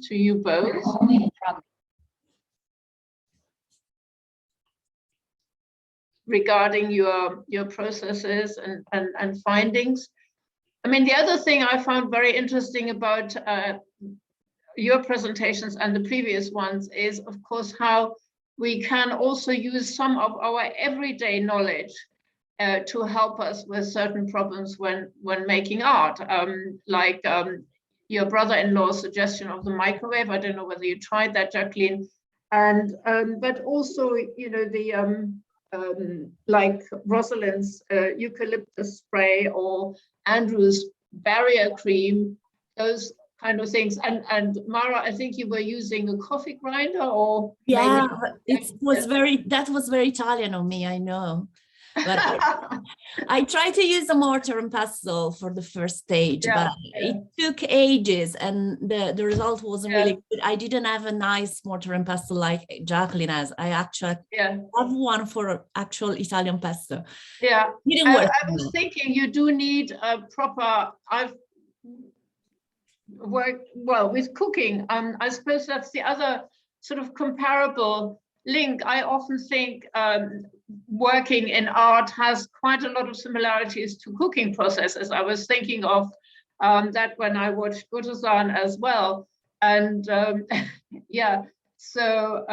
to you both regarding your processes and findings. I mean, the other thing I found very interesting about your presentations and the previous ones is, of course, how we can also use some of our everyday knowledge to help us with certain problems when making art, like your brother-in-law's suggestion of the microwave. I don't know whether you tried that, Jacqueline, and but also, you know, the like Rosalind's eucalyptus spray or Andrew's barrier cream, those kind of things. And Mara, I think you were using a coffee grinder, or yeah, that was very Italian of me, I know. But I tried to use a mortar and pestle for the first stage, but it took ages, and the result wasn't really good. I didn't have a nice mortar and pestle like Jacqueline has. I actually have one for actual Italian pesto. Yeah, didn't work. I was thinking you do need a proper. I've worked well with cooking. I suppose that's the other sort of comparable link. I often think working in art has quite a lot of similarities to cooking processes. I was thinking of that when I watched Gutazan as well. And yeah, so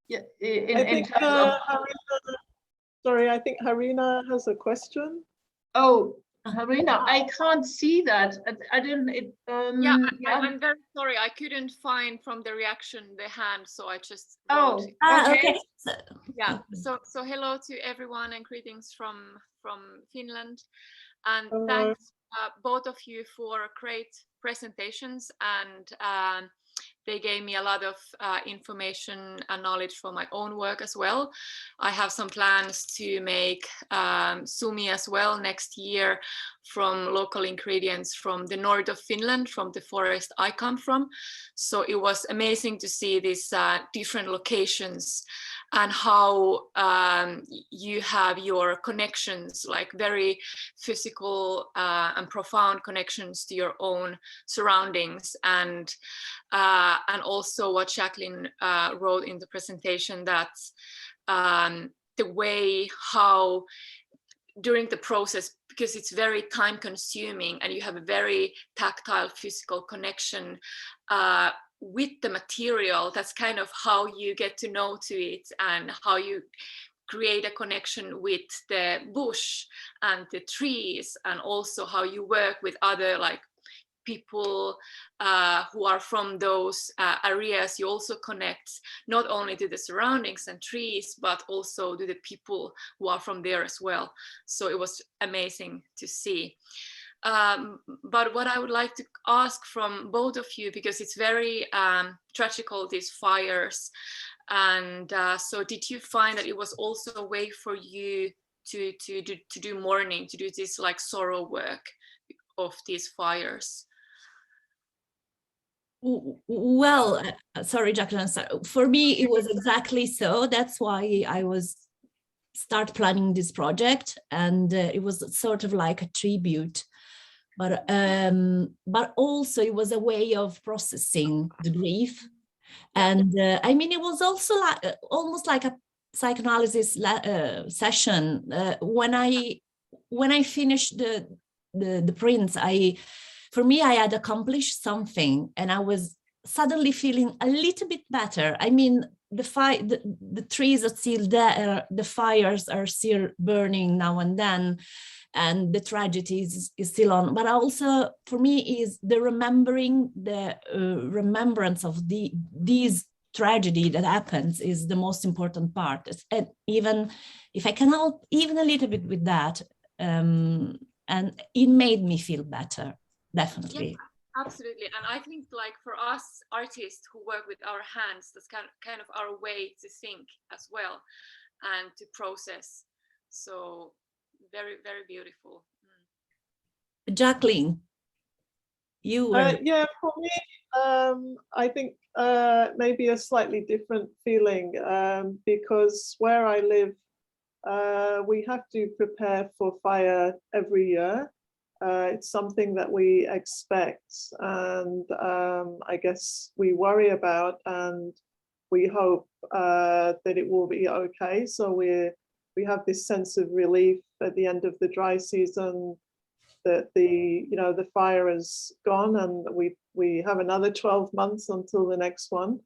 yeah, in terms of... sorry, I think Harina has a question. Oh, Harina, I can't see that. I didn't. I'm very sorry. I couldn't find from the reaction the hand, so I just. Okay. Yeah. So hello to everyone and greetings from Finland, and thanks both of you for great presentations, and they gave me a lot of information and knowledge for my own work as well. I have some plans to make Sumi as well next year from local ingredients from the north of Finland, from the forest I come from. So it was amazing to see these different locations and how you have your connections, like very physical and profound connections to your own surroundings, and also what Jacqueline wrote in the presentation, that the way how during the process, because it's very time consuming and you have a very tactile physical connection with the material, that's kind of how you get to know to it and how you create a connection with the bush and the trees, and also how you work with other like people who are from those areas. You also connect not only to the surroundings and trees, but also to the people who are from there as well. So it was amazing to see. But what I would like to ask from both of you, because it's very tragical, these fires, and so did you find that it was also a way for you to do mourning, to do this like sorrow work of these fires? Well, sorry, Jacqueline, for me it was exactly so. That's why I start planning this project, and it was sort of like a tribute, but also it was a way of processing the grief. And I mean, it was also like almost like a psychoanalysis session. When I finished the prints, for me, I had accomplished something, and I was suddenly feeling a little bit better. I mean, the trees are still there, the fires are still burning now and then, and the tragedy is still on. But also, for me, is the remembrance of these tragedy that happens is the most important part. And even if I can help even a little bit with that, and it made me feel better. Definitely. Yeah, absolutely. And I think like for us artists who work with our hands, that's kind of our way to think as well and to process. So very, very beautiful. Jacqueline, you were... yeah, for me, I think maybe a slightly different feeling, because where I live, we have to prepare for fire every year. It's something that we expect, and I guess we worry about, and we hope that it will be okay. So we have this sense of relief at the end of the dry season that the fire is gone, and we have another 12 months until the next one.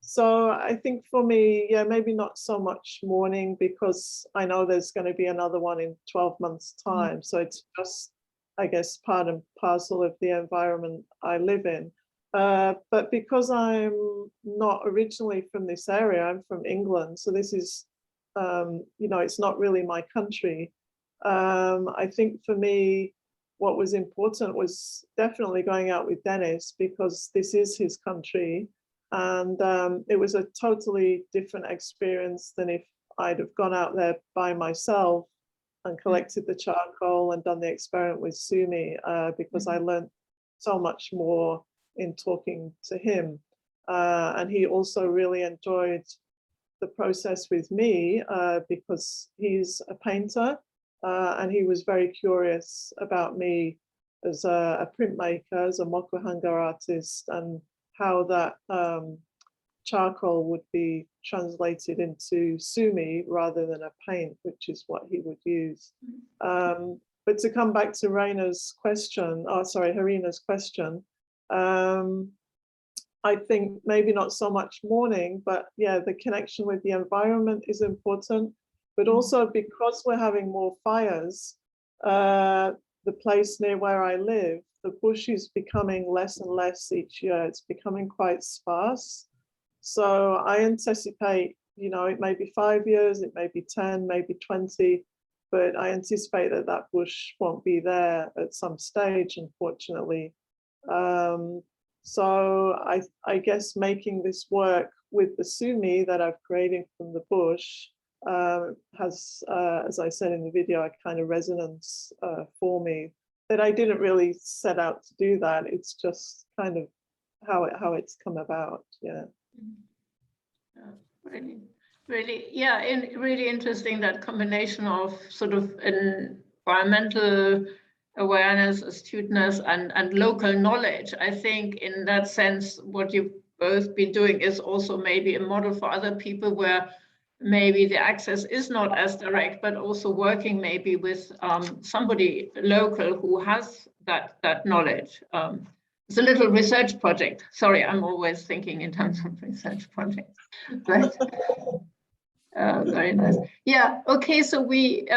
So I think for me, yeah, maybe not so much mourning, because I know there's going to be another one in 12 months' time. So it's just, I guess, part and parcel of the environment I live in. But because I'm not originally from this area, I'm from England. So this is, it's not really my country. I think for me, what was important was definitely going out with Dennis, because this is his country. And it was a totally different experience than if I'd have gone out there by myself and collected the charcoal and done the experiment with Sumi, because I learned so much more in talking to him. And he also really enjoyed the process with me, because he's a painter, and he was very curious about me as a printmaker, as a mokuhanga artist, and how that charcoal would be translated into Sumi rather than a paint, which is what he would use. But to come back to Harina's question, I think maybe not so much mourning, but yeah, the connection with the environment is important. But also, because we're having more fires, the place near where I live, the bush is becoming less and less each year. It's becoming quite sparse. So I anticipate, it may be 5 years, it may be 10, maybe 20, but I anticipate that that bush won't be there at some stage, unfortunately. So I guess making this work with the Sumi that I've created from the bush has, as I said in the video, a kind of resonance for me, that I didn't really set out to do that. It's just kind of how it's come about. Yeah. Really, yeah, really interesting, that combination of sort of environmental awareness, astuteness, and local knowledge. I think in that sense, what you've both been doing is also maybe a model for other people, where maybe the access is not as direct, but also working maybe with somebody local who has that knowledge. It's a little research project. Sorry, I'm always thinking in terms of research projects. But very nice. Yeah. Okay. So we,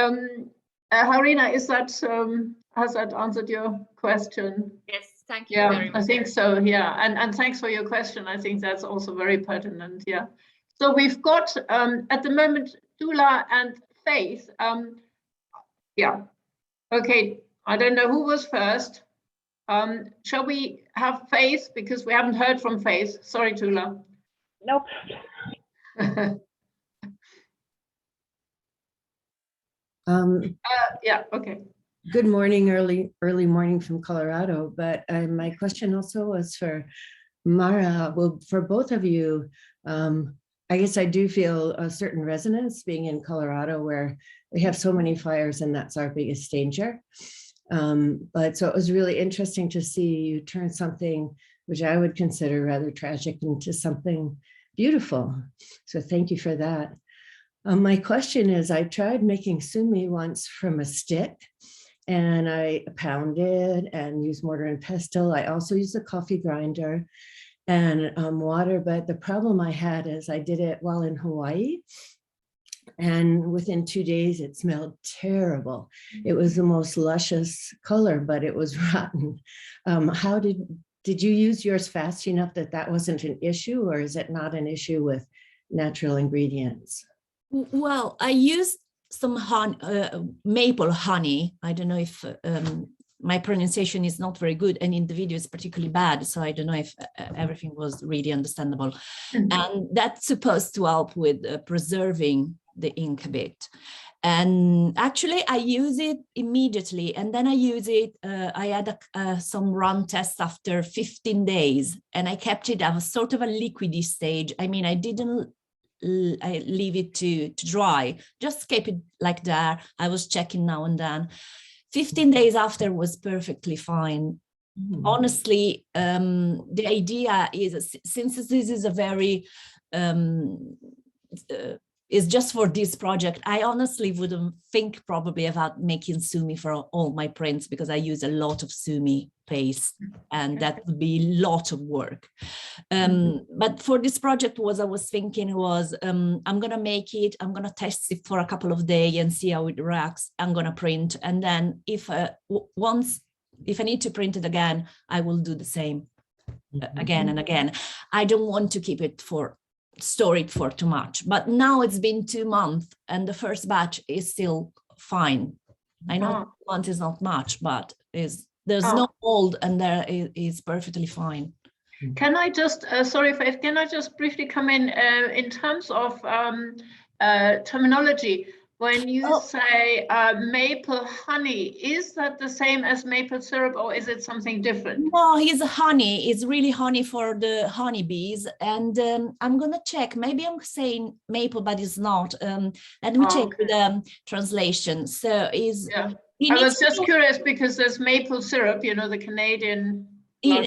Harina, has that answered your question? Yes. Thank you. Yeah, very much. I think so. Yeah, and thanks for your question. I think that's also very pertinent. Yeah. So we've got at the moment Dula and Faith. Yeah. Okay. I don't know who was first. Shall we have Faith, because we haven't heard from Faith? Sorry, Dula. Nope. Yeah. Okay. Good morning, early morning from Colorado. But my question also was for Mara. Well, for both of you, I guess I do feel a certain resonance being in Colorado, where we have so many fires, and that's our biggest danger. But so it was really interesting to see you turn something which I would consider rather tragic into something beautiful. So thank you for that. My question is, I tried making Sumi once from a stick, and I pounded and used mortar and pestle. I also used a coffee grinder and water, but the problem I had is I did it while in Hawaii, and within 2 days it smelled terrible. It was the most luscious color, but it was rotten. How did you use yours fast enough that wasn't an issue, or is it not an issue with natural ingredients? Well, I used some maple honey. I don't know if my pronunciation is not very good, and in the video it's particularly bad, so I don't know if everything was really understandable. And that's supposed to help with preserving the ink a bit. And actually I use it immediately, and then I use it, I had some run tests after 15 days, and I kept it at a sort of a liquidy stage. I mean, I didn't leave it to dry, just keep it like that. I was checking now and then. 15 days after was perfectly fine. Mhm. Honestly, the idea is, since this is a very is just for this project, I honestly wouldn't think probably about making Sumi for all my prints, because I use a lot of Sumi paste, and that would be a lot of work. But for this project, what I was thinking was, I'm gonna make it, I'm gonna test it for a couple of days and see how it reacts. I'm gonna print, and then if I need to print it again, I will do the same again and again. I don't want to keep it store it for too much. But now it's been 2 months and the first batch is still fine. I know 2 months is not much, but there's no mold, and there is perfectly fine. Can I just, sorry, Faith, can I just briefly come in terms of terminology? When you say maple honey, is that the same as maple syrup, or is it something different? No, it's honey. It's really honey for the honeybees. And I'm going to check. Maybe I'm saying maple, but it's not. Let me check the translation. So is... Yeah. I was just curious because there's maple syrup, you know, the Canadian... In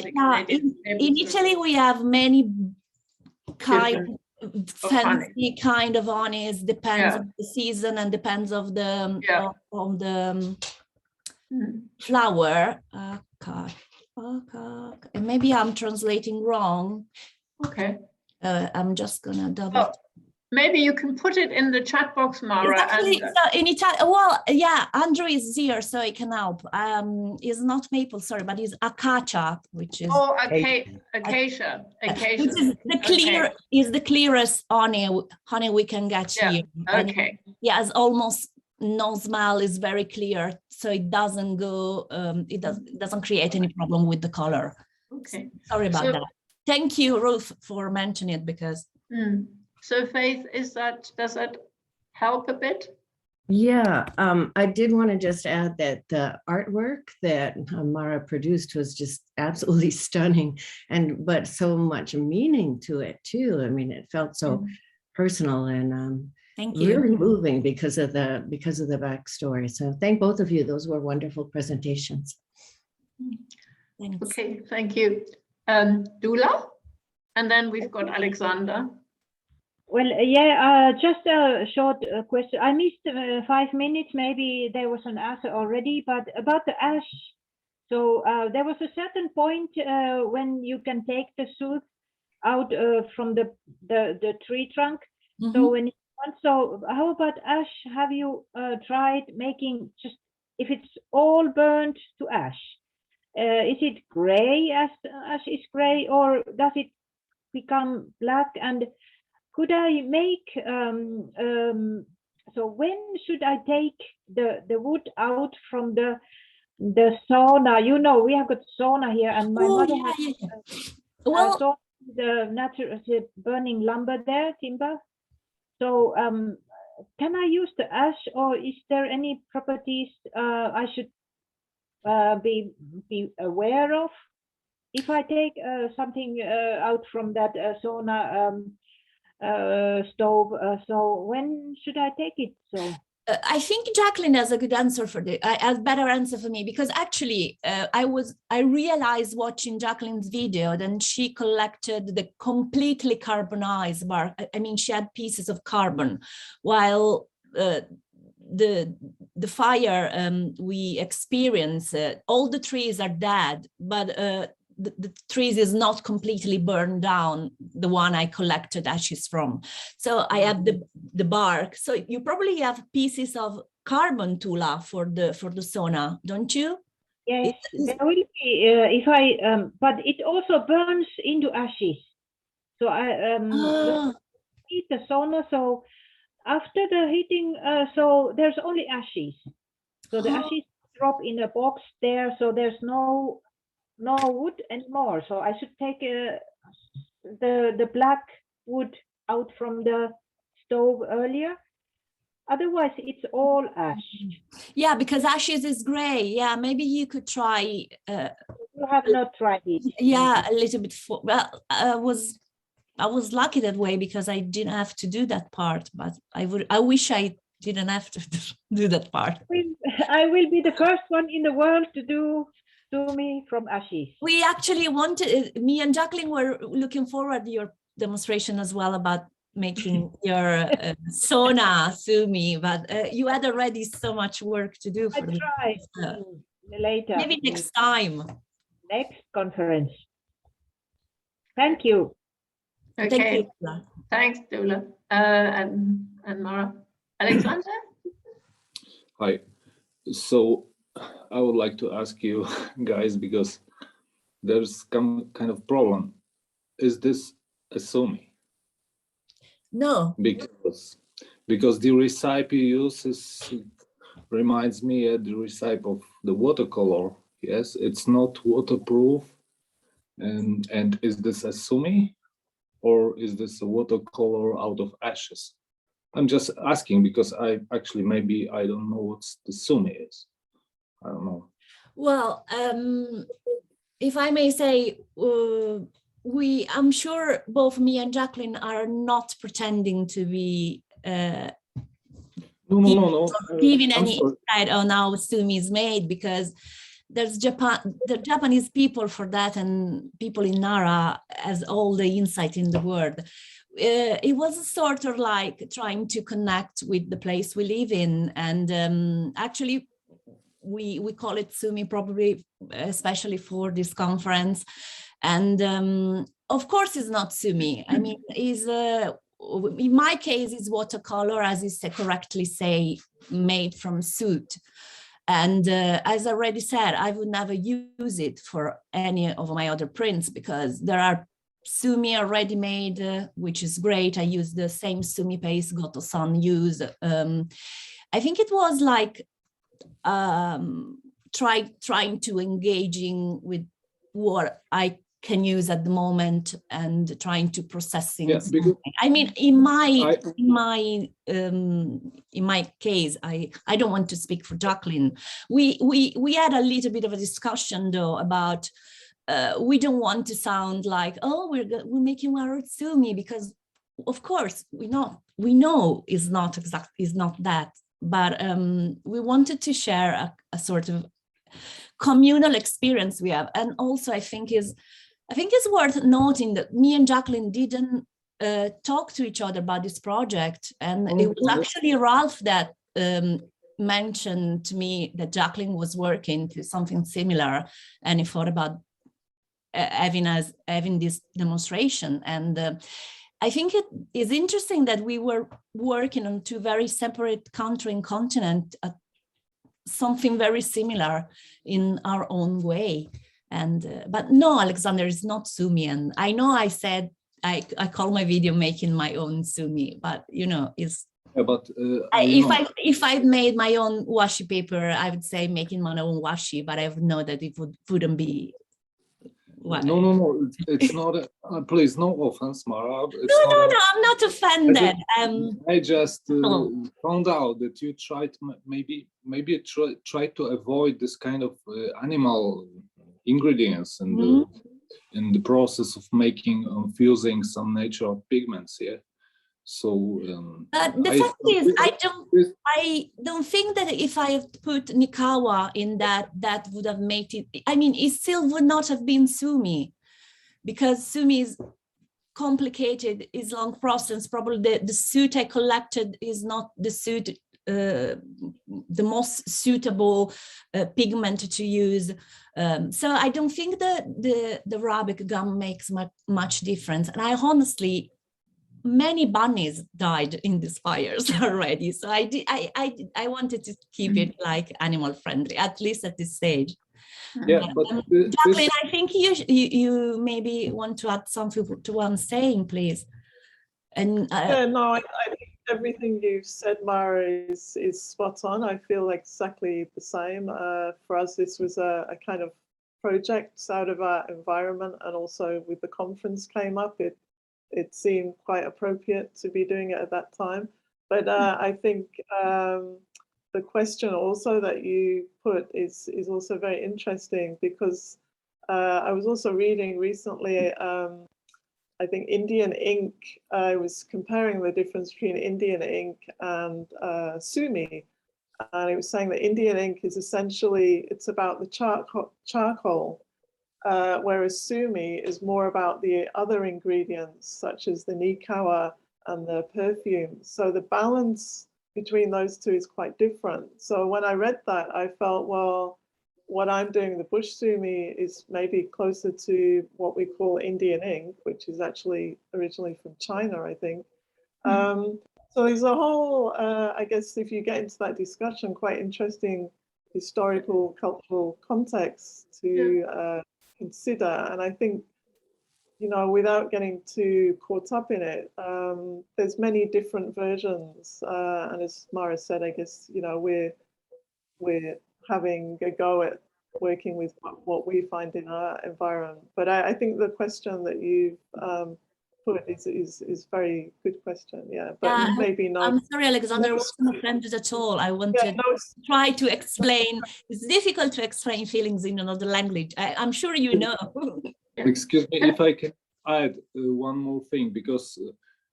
Italy, we have many fancy kind of honeys. Depends on the season and depends of the flower. And maybe I'm translating wrong. Okay. I'm just gonna double. Maybe you can put it in the chat box, Mara. Exactly. In Italian, well, yeah, Andrew is here, so he can help. It's not maple, sorry, but it's acacia, which is acacia. Which is the clearest honey we can get here. Okay. Yeah, it's almost no smell, is very clear, so it doesn't go. It doesn't create any problem with the color. Okay. Sorry about that. Thank you, Ruth, for mentioning it, because. So Faith, does that help a bit? Yeah, I did want to just add that the artwork that Mara produced was just absolutely stunning, but so much meaning to it too. I mean, it felt so personal and thank you. Really moving because of the backstory. So thank both of you. Those were wonderful presentations. Thanks. Okay, thank you. Dula, and then we've got Alexander. Well, yeah, just a short question. I missed 5 minutes. Maybe there was an answer already, but about the ash. So there was a certain point when you can take the soot out from the tree trunk. So how about ash? Have you tried making just, if it's all burnt to ash? Is it gray as ash is gray, or does it become black? And could I make, so when should I take the wood out from the sauna? You know, we have got sauna here, and my mother has the natural burning lumber there, timber. So can I use the ash, or is there any properties I should be aware of if I take something out from that sauna stove? So when should I take it? So I think Jacqueline has a good answer for this. A better answer for me, because actually I realized watching Jacqueline's video, then she collected the completely carbonized bark. I mean, she had pieces of carbon, while the fire we experience, all the trees are dead, but the trees is not completely burned down, the one I collected ashes from. So I have the bark. So you probably have pieces of carbon, Tula, for the sauna, don't you? Yes, there will be, if I but it also burns into ashes. So I heat the sauna. So after the heating, so there's only ashes. So the ashes drop in a box there. So there's no wood anymore. So I should take the black wood out from the stove earlier. Otherwise, it's all ash. Yeah, because ashes is gray. Yeah, maybe you could try. You have not tried it. Yeah, a little bit. Well, I was lucky that way because I didn't have to do that part. But I wish I didn't have to do that part. I will be the first one in the world to do Sumi from ashes. We actually wanted, me and Jacqueline were looking forward to your demonstration as well about making your sauna Sumi, but you had already so much work to do I for this. try later. Maybe next time. Next conference. Thank you. Okay, Thank you. Dula. thanks, Dula and Mara. Alexander? Hi. So I would like to ask you guys, because there's some kind of problem. Is this a Sumi? No. Because the recipe you use reminds me of the recipe of the watercolor. Yes, it's not waterproof. And is this a Sumi, or is this a watercolor out of ashes? I'm just asking because maybe I don't know what the Sumi is. I don't know. Well, if I may say, I'm sure both me and Jacqueline are not pretending to be No. giving I'm any sorry. insight on how Sumi is made, because there's the Japanese people for that, and people in Nara has all the insight in the world. It was sort of like trying to connect with the place we live in, and actually we call it Sumi probably especially for this conference. And of course it's not Sumi. I mean, in my case is watercolor, as you correctly say, made from soot. And as I already said, I would never use it for any of my other prints, because there are Sumi already made, which is great. I use the same Sumi paste Goto-san used. I think it was like trying to engaging with what I can use at the moment and trying to processing. Yeah, because I mean, in my case, I don't want to speak for Jacqueline. We had a little bit of a discussion though about we don't want to sound like, oh, we're making our Sumi, because of course we know is not that, but we wanted to share a sort of communal experience we have. And also I think it's worth noting that me and Jacqueline didn't talk to each other about this project, and it was actually Ralph that mentioned to me that Jacqueline was working to something similar, and he thought about having this demonstration. And I think it is interesting that we were working on two very separate country and continent, something very similar in our own way. And but no, Alexander, is not Sumi. And I know I said I call my video making my own Sumi, but you know, it's yeah, but if I made my own washi paper, I would say making my own washi, but I would know that it wouldn't be. No, it's not. Please, no offense, Mara. No, I'm not offended. I just found out that you tried maybe try to avoid this kind of animal ingredients and in the process of making fusing some natural pigments. Yeah. So the fact is, I don't think that if I had put Nikawa in that would have made it. I mean, it still would not have been Sumi, because Sumi is complicated, is long process. Probably the suit I collected is not the suit, the most suitable pigment to use. So I don't think that the Arabic gum makes much difference. And I honestly, many bunnies died in these fires already. So I wanted to keep it like animal friendly, at least at this stage. Yeah, but Jacqueline, I think you maybe want to add something to what I'm saying, please. And no, I think everything you've said, Mara, is spot on. I feel exactly the same. For us, this was a kind of project out of our environment, and also with the conference came up, it seemed quite appropriate to be doing it at that time. But I think the question also that you put is also very interesting, because I was also reading recently I think Indian ink, I was comparing the difference between Indian ink and Sumi. And it was saying that Indian ink is essentially, it's about the charcoal, whereas Sumi is more about the other ingredients, such as the nikawa and the perfume. So the balance between those two is quite different. So when I read that, I felt, well, what I'm doing, the bush Sumi, is maybe closer to what we call Indian ink, which is actually originally from China, I think. So there's a whole, I guess, if you get into that discussion, quite interesting historical, cultural context to consider. And I think, you know, without getting too caught up in it, there's many different versions. And as Mara said, I guess, you know, we're having a go at working with what we find in our environment. But I think the question that you've put is very good question. Yeah, but Yeah, maybe not. I'm sorry, Alexander, I wasn't offended at all. I wanted to try to explain. It's difficult to explain feelings in another language. I'm sure you know. Excuse me, if I can add one more thing, because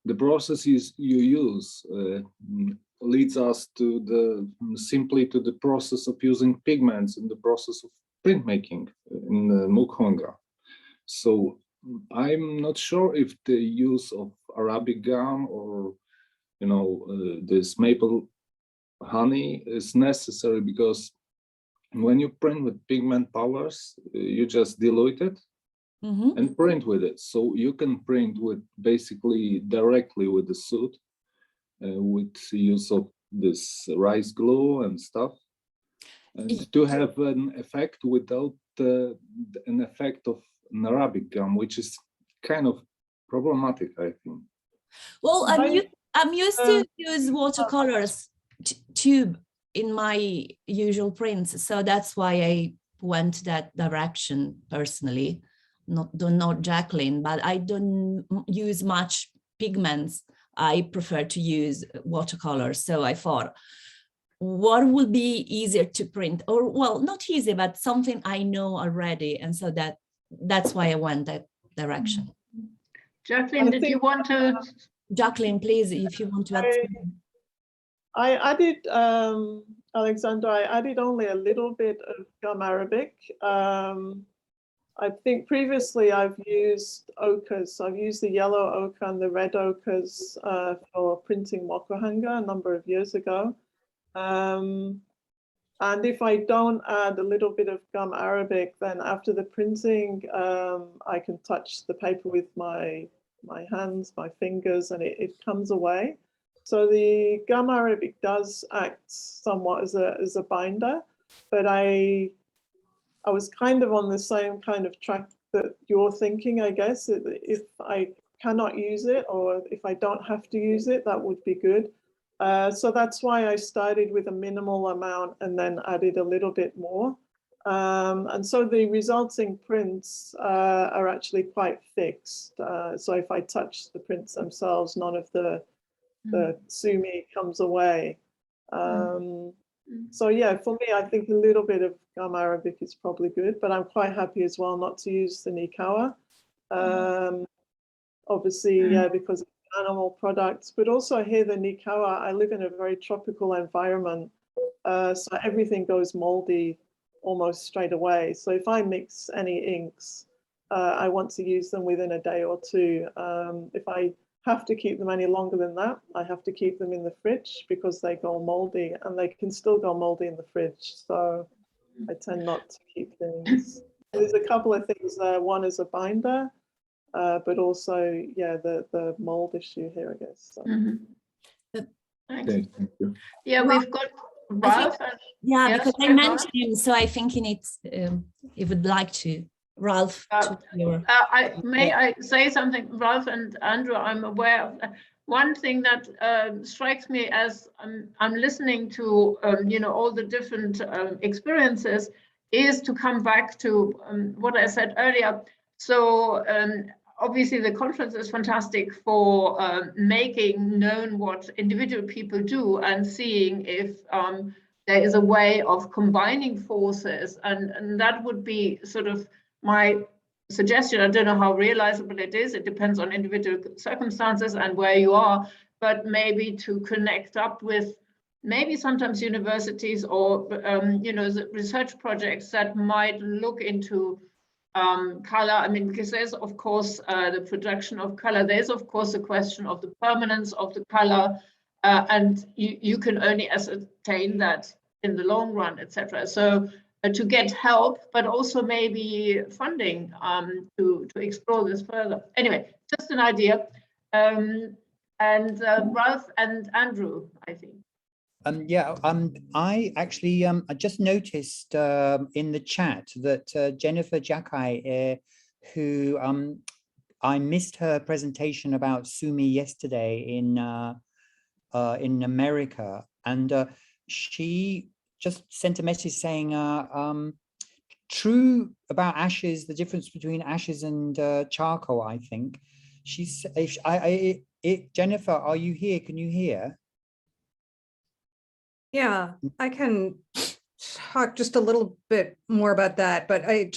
the processes you use leads us to simply to the process of using pigments in the process of printmaking in Mukhonga. So I'm not sure if the use of Arabic gum or, you know, this maple honey is necessary, because when you print with pigment powders, you just dilute it and print with it. So you can print with basically directly with the soot with the use of this rice glue and stuff, and to have an effect without an effect of an Arabic gum, which is kind of problematic, I think. Well, I'm used to use watercolors tube in my usual prints, so that's why I went that direction personally. Not Jacqueline, but I don't use much pigments. I prefer to use watercolors. So I thought, what would be easier to print, or well, not easy, but something I know already, and so that's why I went that direction. Jacqueline, did you want to? Jacqueline, please, if you want to add something. I added, Alexander, I added only a little bit of gum arabic. I think previously I've used ochres. So I've used the yellow ochre and the red ochres for printing mokuhanga a number of years ago. And if I don't add a little bit of gum arabic, then after the printing, I can touch the paper with my hands, my fingers, and it comes away. So the gum arabic does act somewhat as a binder, but I was kind of on the same kind of track that you're thinking, I guess. If I cannot use it, or if I don't have to use it, that would be good. So that's why I started with a minimal amount and then added a little bit more. And so the resulting prints are actually quite fixed. So if I touch the prints themselves, none of the Sumi comes away. So yeah, for me, I think a little bit of gum arabic is probably good, but I'm quite happy as well not to use the nikawa. Obviously, yeah, because it's animal products, but also here the nikawa, I live in a very tropical environment, so everything goes moldy almost straight away. So if I mix any inks, I want to use them within a day or two. If I have to keep them any longer than that, I have to keep them in the fridge because they go moldy, and they can still go moldy in the fridge. So I tend not to keep things. There's a couple of things there. One is a binder, but also, yeah, the mold issue here, I guess. So. Okay, thank you. Yeah, we've got Ralph. Yeah, Yes, because I mentioned him, so I think he would like to. Ralph, may I say something, Ralph and Andrew? I'm aware of one thing that strikes me as I'm listening to you know, all the different experiences, is to come back to what I said earlier. So obviously the conference is fantastic for making known what individual people do and seeing if there is a way of combining forces, and that would be sort of my suggestion. I don't know how realizable it is. It depends on individual circumstances and where you are, but maybe to connect up with maybe sometimes universities or the research projects that might look into color. I mean, because there's of course the production of color. There's of course the question of the permanence of the color, and you can only ascertain that in the long run, etc. So to get help, but also maybe funding to explore this further. Anyway, just an idea. And Ralph and Andrew, I think. I actually I just noticed in the chat that Jennifer Jacqueline, who I missed her presentation about Sumi yesterday in America, and she just sent a message saying true about ashes, the difference between ashes and charcoal. I think she's. Jennifer, are you here? Can you hear? Yeah, I can talk just a little bit more about that, but it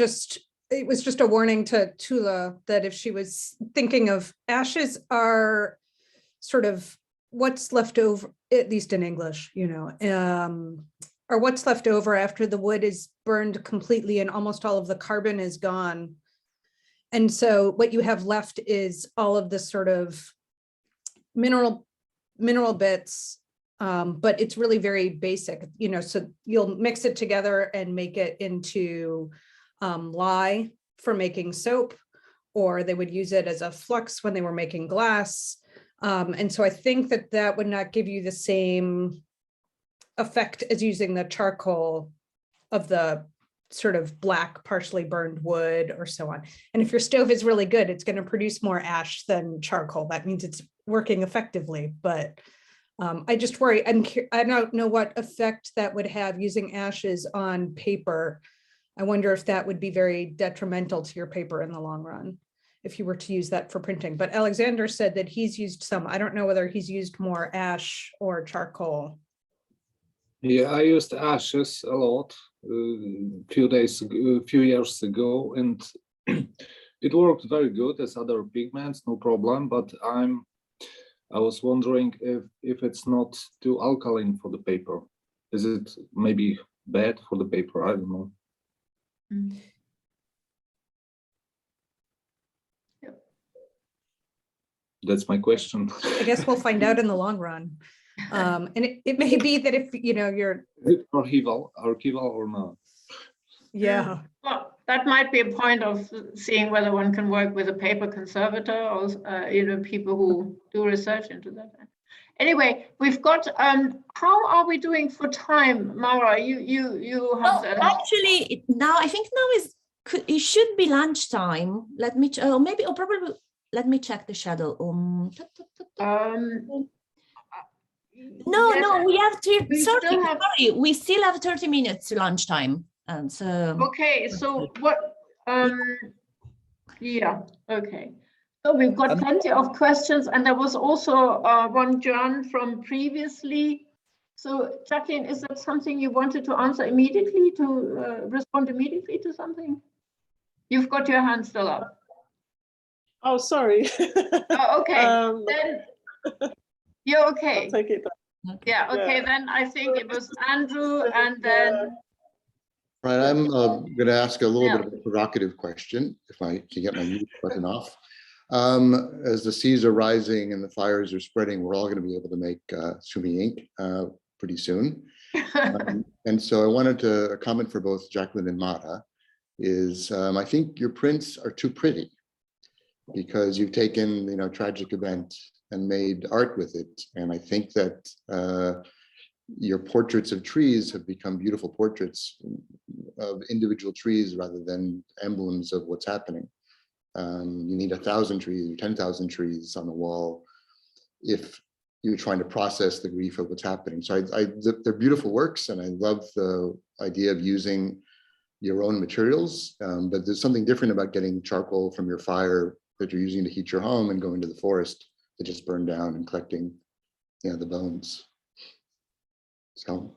was just a warning to Tula that if she was thinking of ashes are sort of what's left over, at least in English, or what's left over after the wood is burned completely and almost all of the carbon is gone. And so what you have left is all of this sort of mineral bits, but it's really very basic, so you'll mix it together and make it into lye for making soap, or they would use it as a flux when they were making glass. And so I think that would not give you the same effect as using the charcoal of the sort of black, partially burned wood or so on. And if your stove is really good, it's going to produce more ash than charcoal. That means it's working effectively, but I just worry, I don't know what effect that would have using ashes on paper. I wonder if that would be very detrimental to your paper in the long run, if you were to use that for printing. But Alexander said that he's used some. I don't know whether he's used more ash or charcoal. Yeah, I used ashes a lot a few years ago, and it worked very good as other pigments, no problem. But I was wondering if it's not too alkaline for the paper. Is it maybe bad for the paper? I don't know. Mm. Yep. That's my question. I guess we'll find out in the long run. And it may be that if you're Is it archival or not? yeah. Well, that might be a point of seeing whether one can work with a paper conservator or people who do research into that. Anyway, we've got. How are we doing for time, Mara? You have. Well, actually, I think now it should be lunchtime. Let me probably let me check the schedule. No, we have to. Sorry, we still have 30 minutes to lunchtime. And so okay, so what yeah, okay, so we've got plenty of questions, and there was also one John from previously. So Jacqueline, is that something you wanted to answer immediately, to respond immediately to something? You've got your hand still up. Oh, sorry. Oh, okay, then you're okay. I'll take it back. Yeah, okay, then I think it was Andrew, and then right, I'm going to ask a little bit of a provocative question, if I can get my mute button off. As the seas are rising and the fires are spreading, we're all going to be able to make Sumi ink pretty soon. And so I wanted to comment for both Jacqueline and Mara is I think your prints are too pretty, because you've taken a tragic event and made art with it. And I think that your portraits of trees have become beautiful portraits of individual trees rather than emblems of what's happening. You need 1,000 trees or 10,000 trees on the wall if you're trying to process the grief of what's happening. So they're beautiful works, and I love the idea of using your own materials, but there's something different about getting charcoal from your fire that you're using to heat your home and going to the forest that just burned down and collecting the bones. So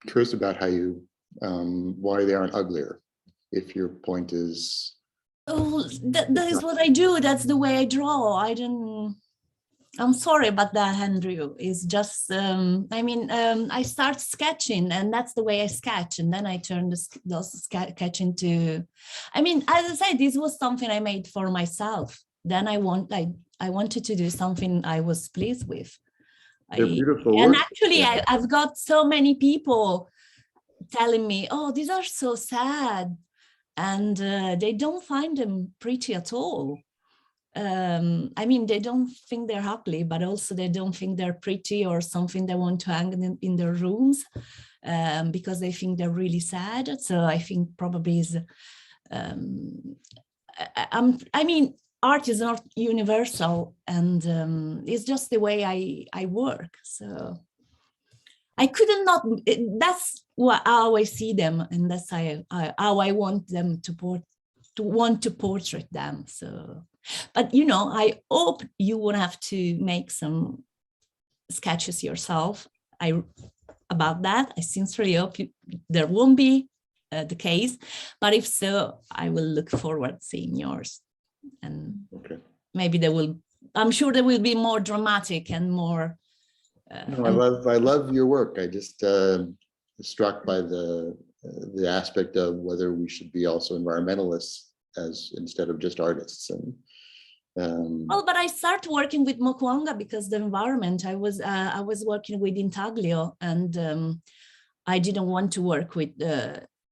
curious about how you, why they aren't uglier, if your point is. Oh, that is what I do. That's the way I draw. I'm sorry about that, Andrew. It's just, I start sketching, and that's the way I sketch. And then I turn those sketch into, as I said, this was something I made for myself. Then I wanted to do something I was pleased with. They're beautiful and work. actually, I've got so many people telling me, oh, these are so sad. And they don't find them pretty at all. They don't think they're ugly, but also they don't think they're pretty or something they want to hang in their rooms because they think they're really sad. So I think probably is, art is not universal, and it's just the way I work. So I couldn't not, that's how I see them, and that's how I want them to want to portrait them. So, but I hope you won't have to make some sketches yourself. About that, I sincerely hope there won't be the case, but if so, I will look forward to seeing yours. And maybe I'm sure there will be more dramatic and more. No, I love your work. I just struck by the aspect of whether we should be also environmentalists instead of just artists. And well, but I started working with Mokwanga because the environment. I was working with Intaglio, and I didn't want to work with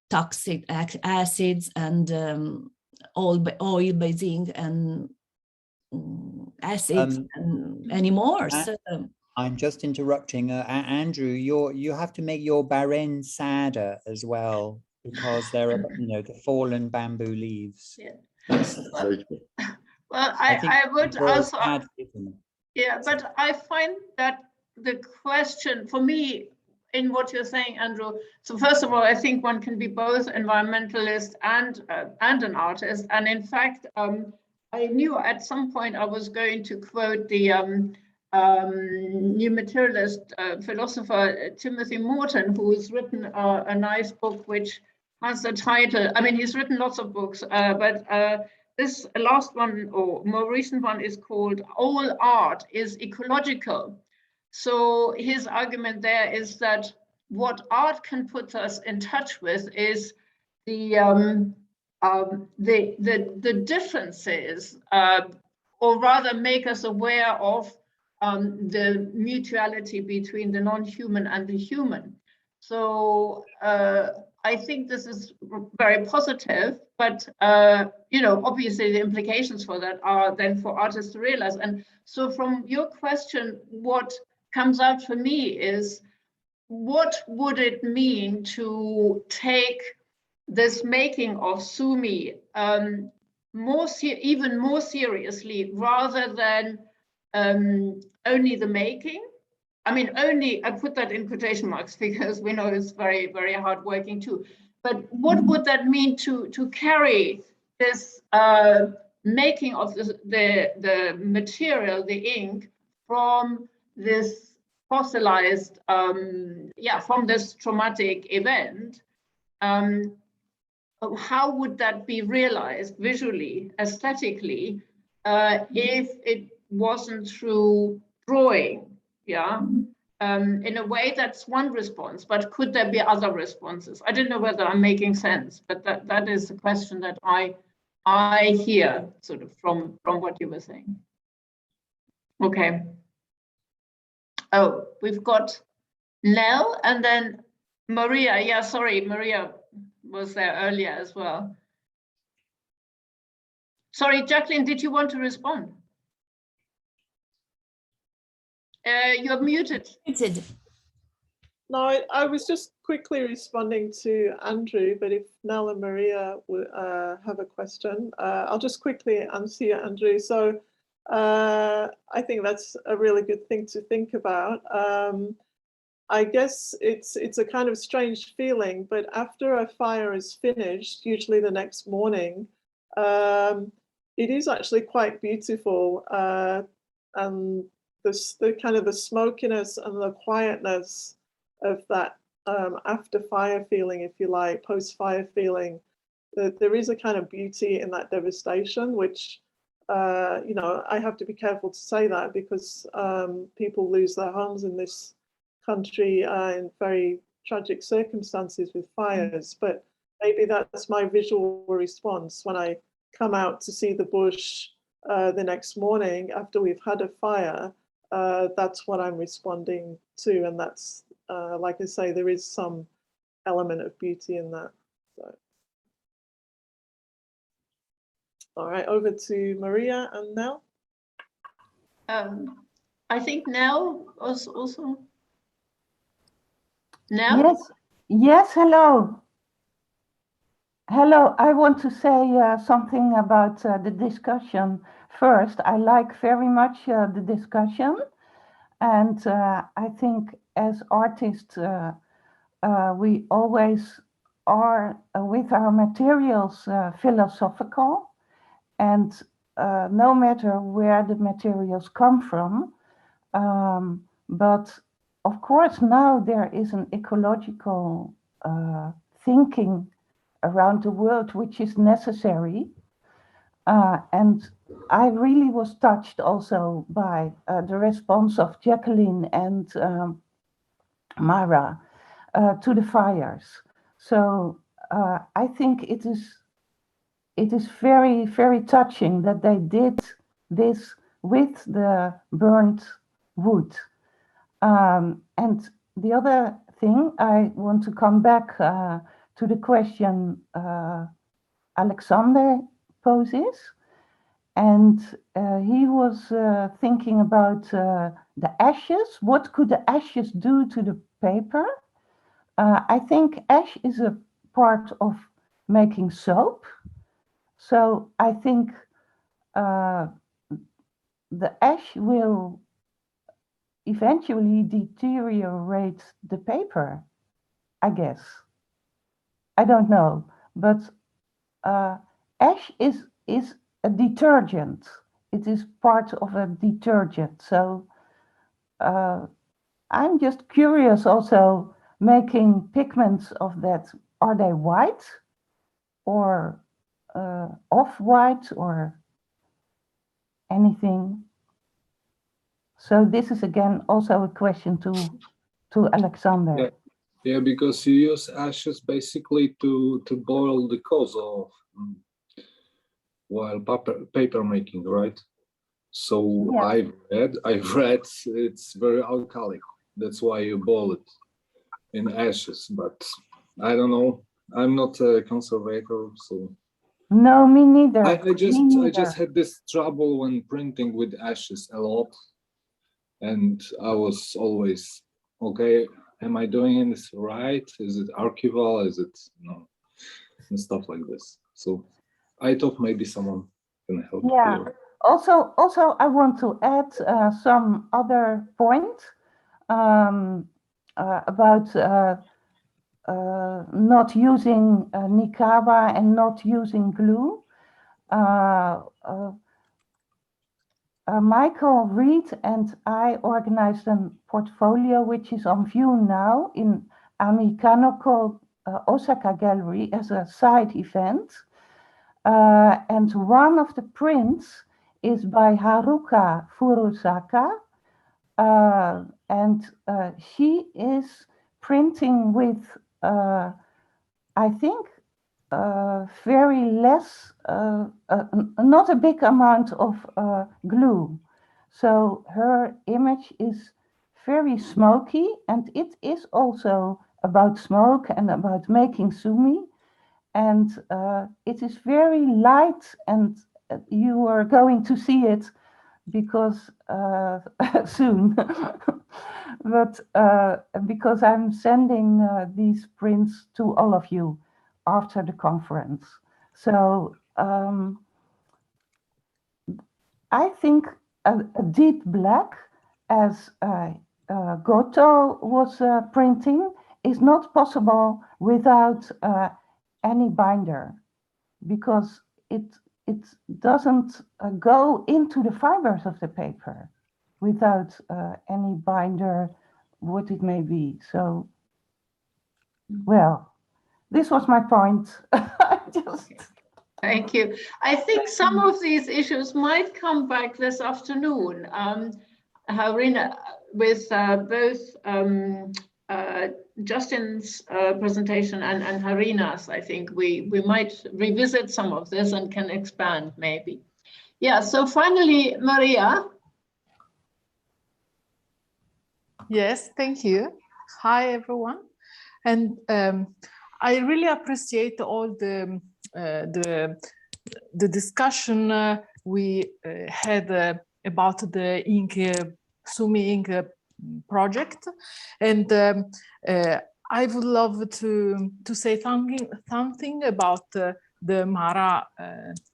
toxic acids and oil basing and acids anymore. So. I'm just interrupting. Andrew, you have to make your Baren sadder as well, because there are, the fallen bamboo leaves. Yeah. Well, I would also, but I find that the question for me in what you're saying, Andrew. So first of all, I think one can be both environmentalist and an artist. And in fact, I knew at some point I was going to quote the new materialist philosopher Timothy Morton, who has written a nice book which has the title. He's written lots of books, but this last one or more recent one is called "All Art Is Ecological." So his argument there is that what art can put us in touch with is the differences, or rather make us aware of the mutuality between the non-human and the human. So I think this is very positive, but obviously the implications for that are then for artists to realize. And so from your question, what comes out for me is, what would it mean to take this making of Sumi even more seriously, rather than only the making? Only, I put that in quotation marks because we know it's very, very hard working too. But what would that mean to carry this making of the material, the ink, from this fossilized, from this traumatic event? How would that be realized visually, aesthetically, if it wasn't through drawing? In a way, that's one response, but could there be other responses? I don't know whether I'm making sense, but that is the question that I hear sort of from what you were saying. Okay. Oh, we've got Nell and then Maria. Yeah, sorry, Maria was there earlier as well. Sorry, Jacqueline, did you want to respond? You're muted. No, I was just quickly responding to Andrew, but if Nell and Maria have a question, I'll just quickly answer you, Andrew. So I think that's a really good thing to think about. I guess it's a kind of strange feeling, but after a fire is finished, usually the next morning, it is actually quite beautiful. And the kind of the smokiness and the quietness of that after fire feeling, if you like, post fire feeling, there is a kind of beauty in that devastation, which, I have to be careful to say that because people lose their homes in this country in very tragic circumstances with fires. But maybe that's my visual response when I come out to see the bush the next morning after we've had a fire. That's what I'm responding to, and that's like I say, there is some element of beauty in that. So. All right, over to Maria and Nell. I think Nell was also. Nell? Yes, yes, hello. Hello, I want to say something about the discussion first. I like very much the discussion, and I think as artists, we always are with our materials philosophical, and no matter where the materials come from, but of course now there is an ecological thinking around the world which is necessary, and I really was touched also by the response of Jacqueline and Mara to the fires. So I think it is very, very touching that they did this with the burnt wood. And the other thing, I want to come back to the question Alexander poses. And he was thinking about the ashes. What could the ashes do to the paper? I think ash is a part of making soap. So I think the ash will eventually deteriorate the paper, I guess. I don't know, but ash is a detergent. It is part of a detergent. So I'm just curious also, making pigments of that, are they white or off-white or anything? So this is again also a question to Alexander. Yeah, because you use ashes basically to boil the Cozzolino while paper making, right? So yeah. I've read it's very alkalic. That's why you boil it in ashes. But I don't know. I'm not a conservator, so. No, me neither. I just had this trouble when printing with ashes a lot, and I was always okay. Am I doing this right? Is it archival? Is it no? And stuff like this. So I thought maybe someone can help. Yeah. Here. Also, I want to add some other point about not using Nikawa and not using glue. Michael Reed and I organized a portfolio which is on view now in Amikanoko Osaka Gallery as a side event. And one of the prints is by Haruka Furusaka, and she is printing with, I think, very less, not a big amount of glue. So her image is very smoky, and it is also about smoke and about making Sumi. And it is very light, and you are going to see it because soon. But because I'm sending these prints to all of you after the conference. So I think a deep black, as Goto was printing, is not possible without any binder, because it doesn't go into the fibers of the paper without any binder, what it may be. So, well, this was my point. just. Thank you. I think some of these issues might come back this afternoon. Harina, with both Justin's presentation and Harina's, I think we might revisit some of this and can expand maybe. Yeah, so finally, Maria. Yes, thank you. Hi, everyone. And I really appreciate all the discussion we had about the Sumi Ink project. And I would love to say something about the Mara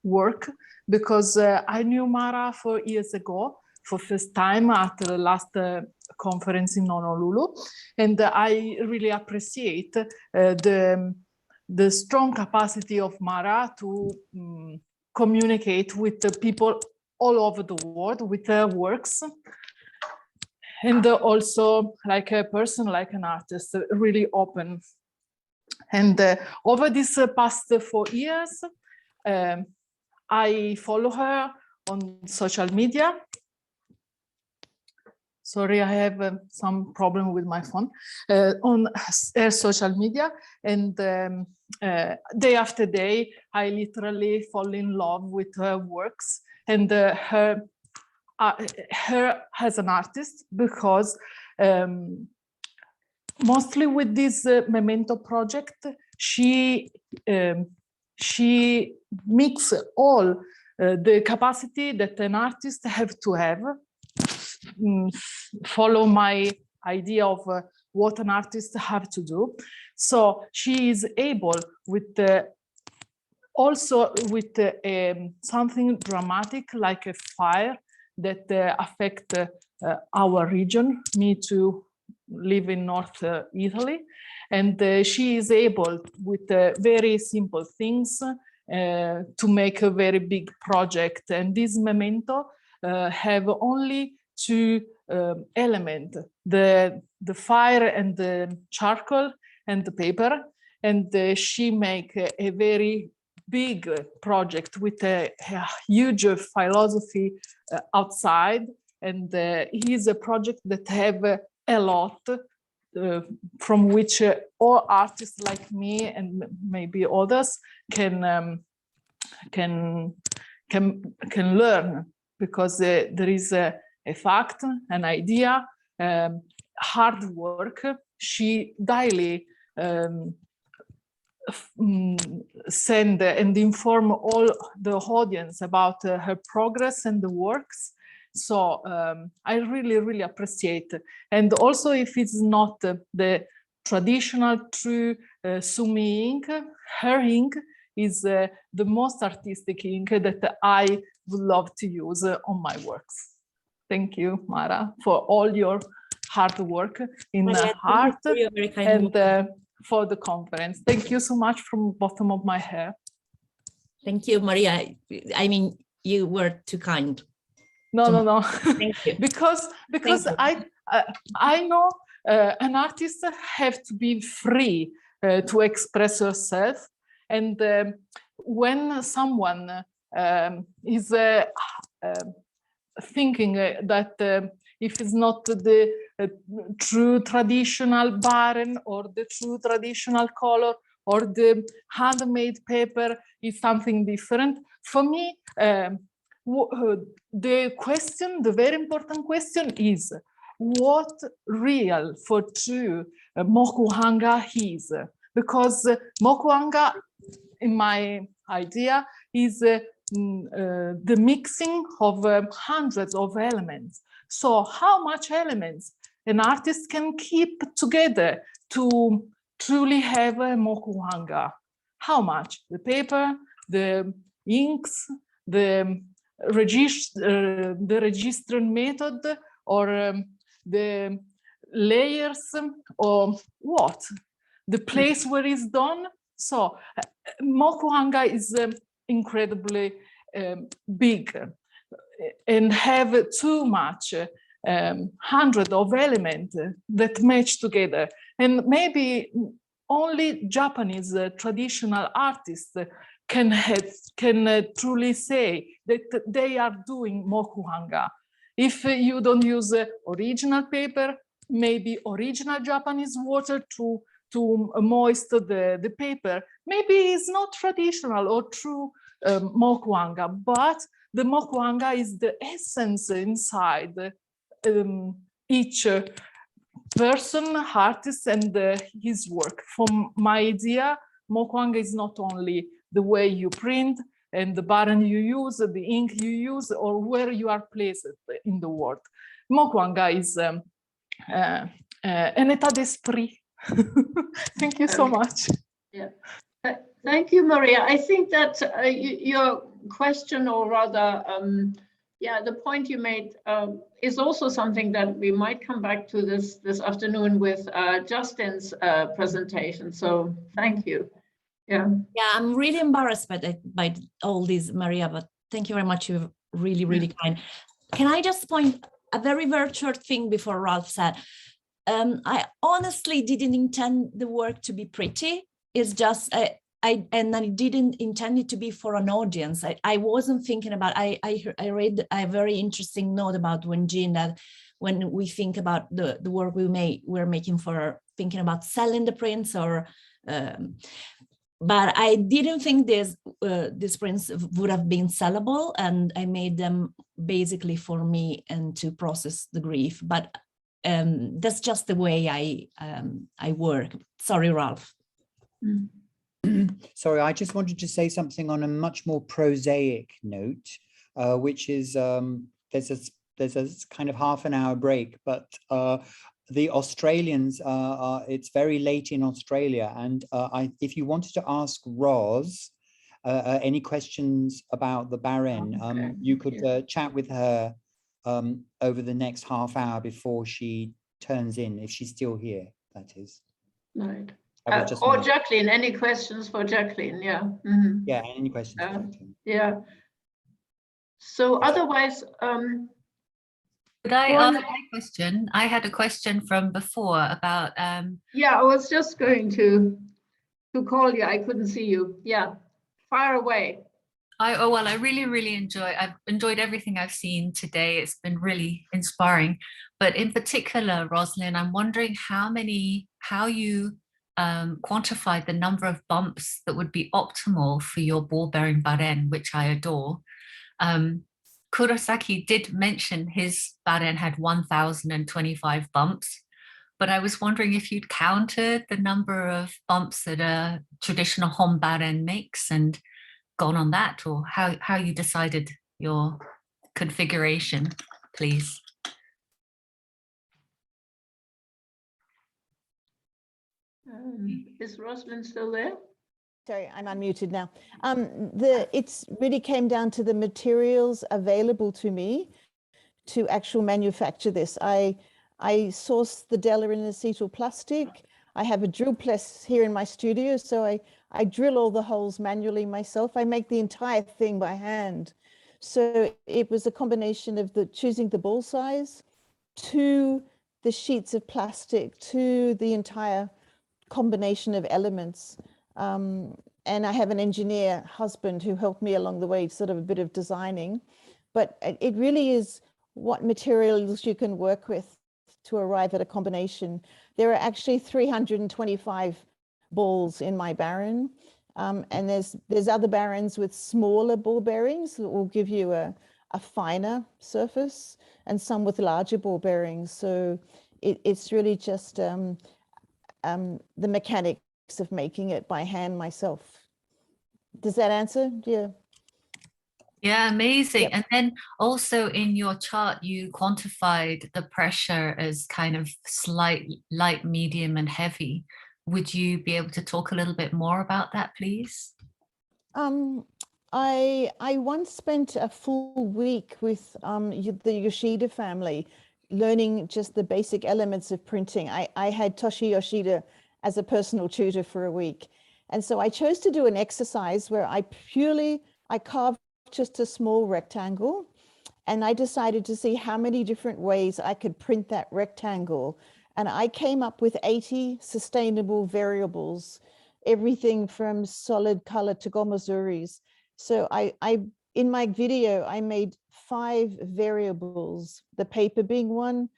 work, because I knew Mara 4 years ago for first time at the last conference in Honolulu, and I really appreciate the strong capacity of Mara to communicate with the people all over the world with her works, and also like a person, like an artist, really open. And over these past 4 years, I follow her on social media. Sorry, I have some problem with my phone. On her social media, and day after day, I literally fall in love with her works and her as an artist, because mostly with this Memento project, she mix all the capacity that an artist have to have, follow my idea of what an artist have to do. So she is able with also with something dramatic like a fire that affect our region. Me too, live in North Italy, and she is able with very simple things to make a very big project. And this Memento have only 2 elements, the fire and the charcoal and the paper, and she make a very big project with a huge philosophy outside, and it is a project that have a lot from which all artists like me and maybe others can learn, because there is a fact, an idea, hard work. She daily send and inform all the audience about her progress and the works. So I really appreciate. And also, if it's not the traditional true Sumi ink, her ink is the most artistic ink that I would love to use on my works. Thank you, Mara, for all your hard work in art and for the conference. Thank you so much from the bottom of my heart. Thank you, Maria. I mean, you were too kind. No. Thank you. because I know an artist have to be free to express herself, and when someone is thinking that if it's not the true traditional barren or the true traditional color or the handmade paper is something different, for me the very important question is what real for true mokuhanga is, because mokuhanga, in my idea, is the mixing of hundreds of elements. So how much elements an artist can keep together to truly have a mokuhanga? How much? The paper, the inks, the registering method, or the layers, or what? The place where it's done. So mokuhanga is incredibly big and have too much hundred of elements that match together, and maybe only Japanese traditional artists can truly say that they are doing mokuhanga. If you don't use original paper, maybe original Japanese water to moisten the paper, maybe it's not traditional or true mokuhanga, but the mokuhanga is the essence inside each person, artist, and his work. From my idea, mokuhanga is not only the way you print and the button you use, the ink you use, or where you are placed in the world. Mokuhanga is an état d'esprit. Thank you so much. Yeah. Thank you, Maria. I think that your question, or rather, the point you made is also something that we might come back to this afternoon with Justin's presentation. So thank you. Yeah. Yeah, I'm really embarrassed by all these, Maria, but thank you very much. You're really, really kind. Can I just point a very, very short thing before Ralph said? I honestly didn't intend the work to be pretty. It's just, I didn't intend it to be for an audience. I wasn't thinking about, I read a very interesting note about Wenjin that when we think about the work we're making for thinking about selling the prints or, but I didn't think these prints would have been sellable, and I made them basically for me and to process the grief. But that's just the way I work. Sorry, Ralph. Sorry, I just wanted to say something on a much more prosaic note, which is there's a kind of half an hour break, but the Australians it's very late in Australia, and if you wanted to ask Roz any questions about the Baren, you could chat with her over the next half hour before she turns in, if she's still here, that is. Right. Or Jacqueline, any questions for Jacqueline? Yeah. Mm-hmm. Yeah, any questions for Jacqueline? Yeah. So otherwise, could I ask a question? I had a question from before about yeah, I was just going to call you. I couldn't see you. Yeah, fire away. I really I've enjoyed everything I've seen today. It's been really inspiring. But in particular, Rosalind, I'm wondering how you quantified the number of bumps that would be optimal for your ball bearing baren, which I adore. Kurosaki did mention his baren had 1,025 bumps, but I was wondering if you'd counted the number of bumps that a traditional hon baren makes and gone on that, or how you decided your configuration, please. Is Rosalind still there? Sorry, I'm unmuted now. It's really came down to the materials available to me to actually manufacture this. I sourced the Della in acetyl plastic. I have a drill press here in my studio, so I drill all the holes manually myself. I make the entire thing by hand. So it was a combination of choosing the ball size, to the sheets of plastic, to the entire combination of elements. And I have an engineer husband who helped me along the way, sort of a bit of designing. But it really is what materials you can work with to arrive at a combination. There are actually 325 balls in my baren, and there's other barens with smaller ball bearings that will give you a finer surface, and some with larger ball bearings. So it's really just the mechanics of making it by hand myself. Does that answer? Yeah. Yeah, amazing. Yep. And then also in your chart, you quantified the pressure as kind of slight, light, medium, and heavy. Would you be able to talk a little bit more about that, please? I once spent a full week with the Yoshida family, learning just the basic elements of printing. I had Toshi Yoshida as a personal tutor for a week. And so I chose to do an exercise where I carved just a small rectangle, and I decided to see how many different ways I could print that rectangle. And I came up with 80 sustainable variables. everything from solid color to gomazuris. So in my video, I made 5 variables, the paper being one,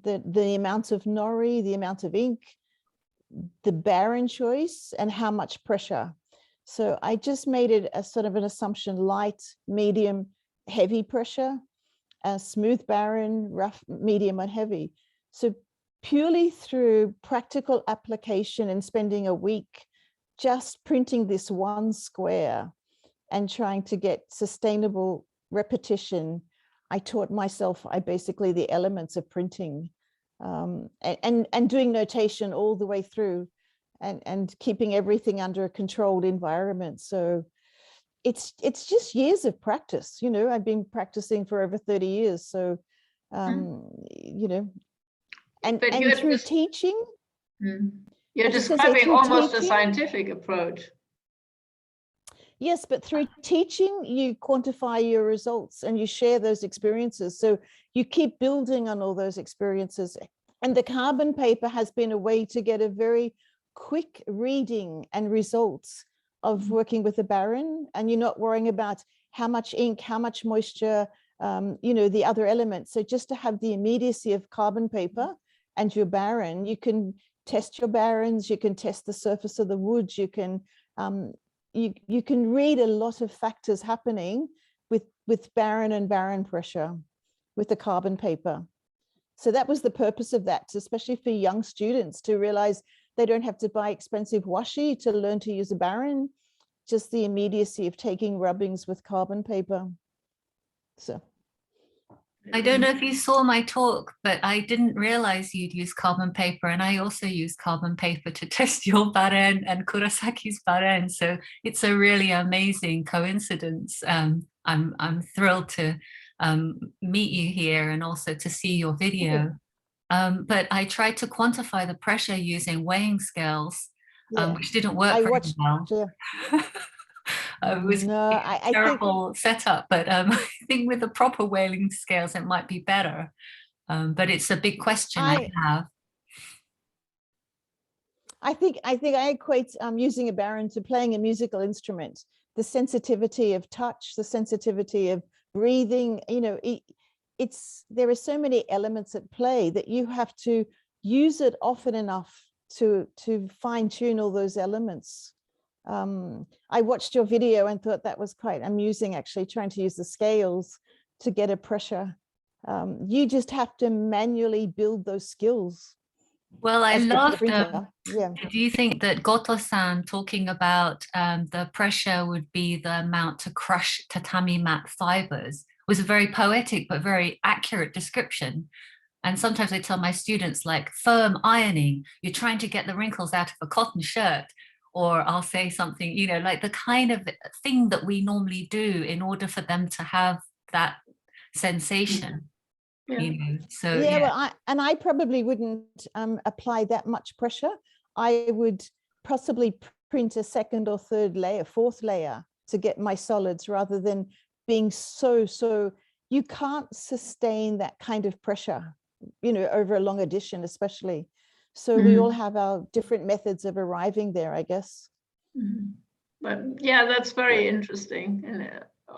the amount of nori, the amount of ink, the barren choice, and how much pressure. So I just made it a sort of an assumption: light, medium, heavy pressure, smooth barren, rough, medium, and heavy. So purely through practical application and spending a week just printing this one square and trying to get sustainable repetition, I taught myself basically the elements of printing, and doing notation all the way through, and keeping everything under a controlled environment. So it's just years of practice. You know, I've been practicing for over 30 years. So, you know, and through teaching. You're describing almost a scientific approach. Yes, but through teaching, you quantify your results and you share those experiences. So you keep building on all those experiences. And the carbon paper has been a way to get a very quick reading and results of working with the barren. And you're not worrying about how much ink, how much moisture, you know, the other elements. So just to have the immediacy of carbon paper and your barren, you can test your barrens, you can test the surface of the wood, you can you can read a lot of factors happening with barren and barren pressure with the carbon paper. So that was the purpose of that, especially for young students, to realize they don't have to buy expensive washi to learn to use a barren, just the immediacy of taking rubbings with carbon paper. So I don't know if you saw my talk, but I didn't realize you'd use carbon paper, and I also use carbon paper to test your baren and Kurasaki's baren. So it's a really amazing coincidence. I'm thrilled to meet you here and also to see your video. But I tried to quantify the pressure using weighing scales, which didn't work very well. It was a terrible setup, but I think with the proper weighing scales, it might be better. But it's a big question I have. I think I equate using a barren to playing a musical instrument. The sensitivity of touch, the sensitivity of breathing, you know, there are so many elements at play that you have to use it often enough to fine tune all those elements. I watched your video and thought that was quite amusing, actually, trying to use the scales to get a pressure. You just have to manually build those skills. Well, I loved, do you think that Goto-san talking about the pressure would be the amount to crush tatami mat fibers was a very poetic but very accurate description. And sometimes I tell my students, like, firm ironing, you're trying to get the wrinkles out of a cotton shirt. Or I'll say something, you know, like the kind of thing that we normally do in order for them to have that sensation. You know, so well, I probably wouldn't apply that much pressure. I would possibly print a second or third layer, fourth layer to get my solids, rather than being so you can't sustain that kind of pressure, you know, over a long edition, especially. So we all have our different methods of arriving there, I guess. But yeah, that's very interesting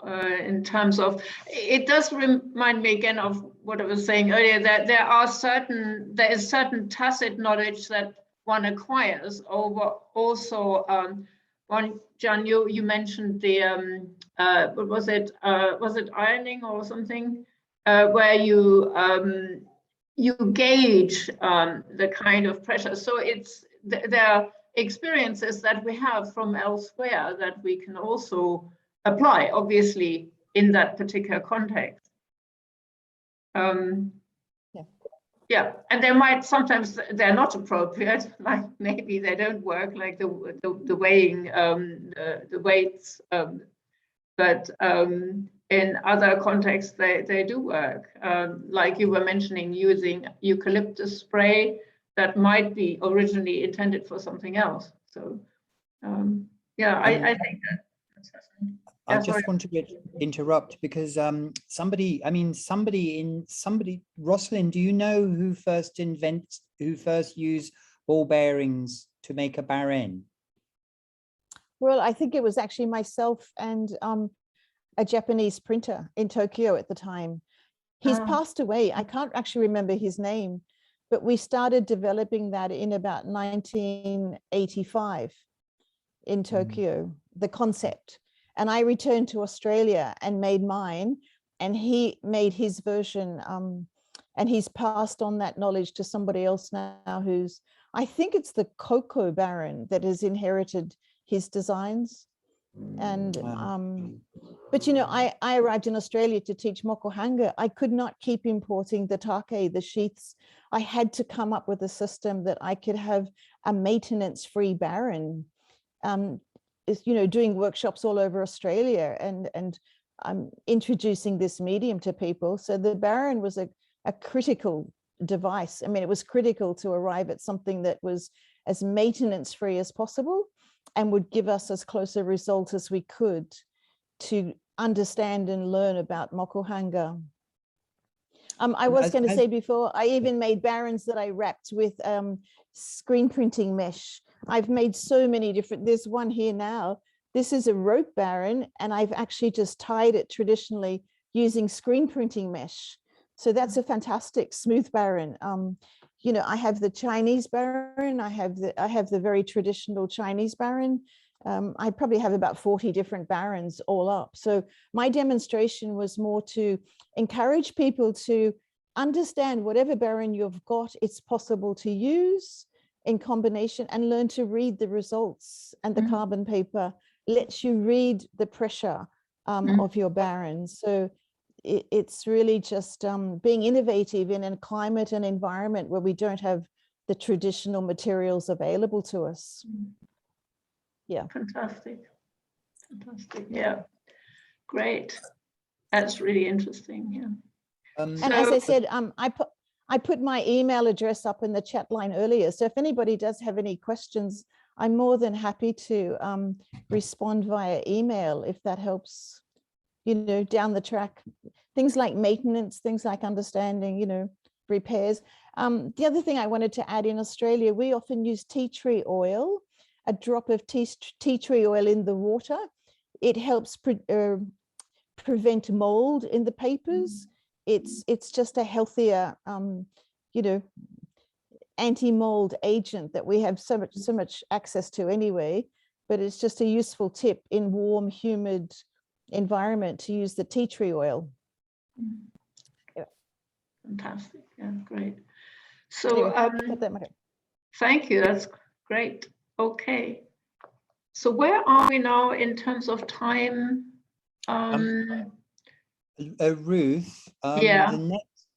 in terms of, it does remind me again of what I was saying earlier, that there is certain tacit knowledge that one acquires over also John, you mentioned the was it ironing or something, where you gauge the kind of pressure. So there are experiences that we have from elsewhere that we can also apply, obviously, in that particular context. Yeah, and they might, sometimes they're not appropriate, like maybe they don't work, like the weighing, the weights, but in other contexts they do work. Like you were mentioning, using eucalyptus spray that might be originally intended for something else. So yeah, I think that's fascinating. I just want to interrupt because Rosalind, do you know who first used ball bearings to make a baren? Well, I think it was actually myself and a Japanese printer in Tokyo at the time. He's passed away. I can't actually remember his name, but we started developing that in about 1985 in Tokyo, the concept. And I returned to Australia and made mine, and he made his version, and he's passed on that knowledge to somebody else now who's, I think it's the Cocoa Baron that has inherited his designs. And but you know, I arrived in Australia to teach mokohanga. I could not keep importing the take, the sheaths. I had to come up with a system that I could have a maintenance-free baron. You know, doing workshops all over Australia, and I'm introducing this medium to people. So the baron was a critical device. I mean, it was critical to arrive at something that was as maintenance-free as possible and would give us as close a result as we could to understand and learn about mokohanga. I was going to say before, I even made barons that I wrapped with screen printing mesh. I've made so many different, there's one here now. This is a rope baron, and I've actually just tied it traditionally using screen printing mesh. So that's a fantastic smooth baron. You know, I have the Chinese baron, I have the very traditional Chinese baron. I probably have about 40 different barons all up. So my demonstration was more to encourage people to understand whatever baron you've got, it's possible to use in combination, and learn to read the results. And the carbon paper lets you read the pressure of your barons. So it's really just being innovative in a climate and environment where we don't have the traditional materials available to us. Yeah. Fantastic. Fantastic. Yeah. Great. That's really interesting. Yeah. And as I said, I put my email address up in the chat line earlier. So if anybody does have any questions, I'm more than happy to respond via email if that helps, you know, down the track. Things like maintenance, things like understanding, you know, repairs. The other thing I wanted to add, in Australia, we often use tea tree oil, a drop of tea tree oil in the water. It helps prevent mold in the papers. It's just a healthier, you know, anti-mold agent that we have so much access to anyway, but it's just a useful tip in warm, humid environment to use the tea tree oil. Yeah. Fantastic. Yeah, great. So thank you. That's great. Okay. So where are we now in terms of time? Ruth, yeah.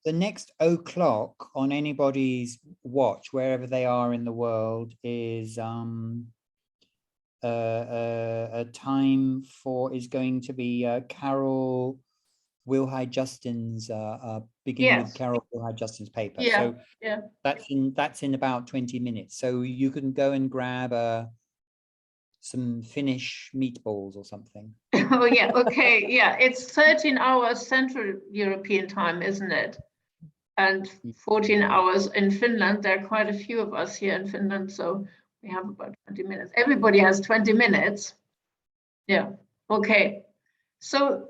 The next o'clock on anybody's watch, wherever they are in the world, is a time is going to be Carol Wilhide-Justin's beginning with Carol Wilhide-Justin's paper. Yeah. So yeah. That's in about 20 minutes. So you can go and grab some Finnish meatballs or something. Oh yeah, okay, yeah. It's 13 hours Central European time, isn't it? And 14 hours in Finland. There are quite a few of us here in Finland, so we have about 20 minutes. Everybody has 20 minutes. Yeah, okay. So